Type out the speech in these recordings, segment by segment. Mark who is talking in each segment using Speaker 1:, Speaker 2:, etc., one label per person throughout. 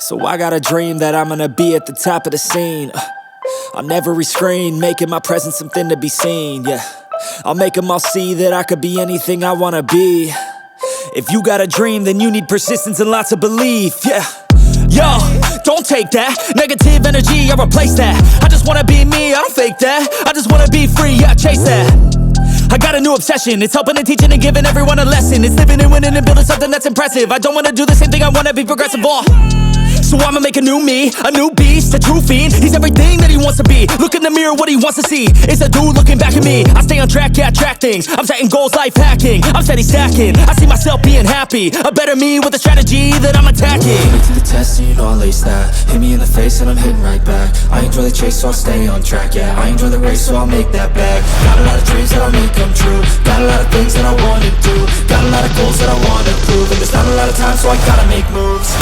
Speaker 1: So I got a dream that I'm gonna be at the top of the scene. On every screen, making my presence something to be seen, yeah. I'll make them all see that I could be anything I wanna be. If you got a dream, then you need persistence and lots of belief, yeah. Yo, don't take that negative energy, I replace that. I just wanna be me, I don't fake that. I just wanna be free, yeah, chase that. I got a new obsession, it's helping and teaching and giving everyone a lesson. It's living and winning and building something that's impressive. I don't wanna do the same thing, I wanna be progressive, so I'ma make a new me, a new beast, a true fiend. He's everything that he wants to be. Look in the mirror, what he wants to see is a dude looking back at me. I stay on track, yeah, track things. I'm setting goals, life hacking. I'm steady stacking. I see myself being happy. A better me with a strategy that I'm attacking.
Speaker 2: Put me to the test and you know I'll ace that. Hit me in the face and I'm hitting right back. I enjoy the chase so I'll stay on track, yeah. I enjoy the race so I'll make that bag. Got a lot of dreams that I'll make come true. Got a lot of things that I wanna do. Got a lot of goals that I wanna prove. And there's not a lot of time so I gotta make moves.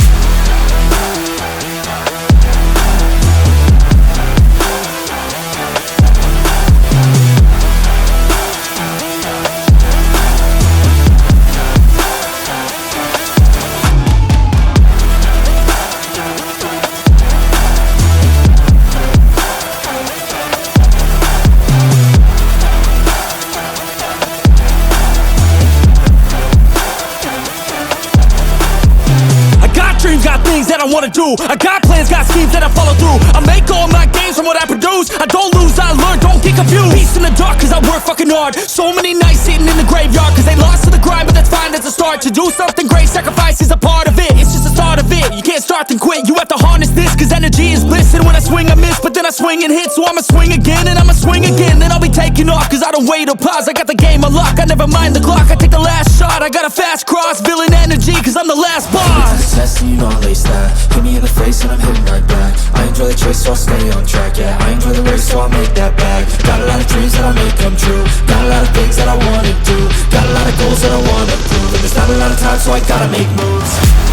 Speaker 1: Got things that I wanna do. I got plans, got schemes that I follow through. I make all my gains from what I produce. I don't lose, I learn, don't get confused. Peace in the dark cause I work fucking hard. So many nights sitting in the graveyard cause they lost to the grind, but that's fine, that's a start. To do something great, sacrifice is a part of it. It's just the start of it. You can't start then quit, you have to harness this cause energy is bliss. And when I swing I miss, but then I swing and hit. So I'ma swing again and I'ma swing again. Then I'll be taking off cause I don't wait or pause. I got the game unlocked, I never mind the clock. I take the last shot, I got a fast cross. Villain energy cause I'm the last boss.
Speaker 2: Test and you know I'll ace that. Hit me in the face and I'm hitting right back. I enjoy the chase so I'll stay on track, yeah. I enjoy the race so I'll make that bag. Got a lot of dreams that I'll make come true. Got a lot of things that I wanna do. Got a lot of goals that I wanna prove. And there's not a lot of time so I gotta make moves.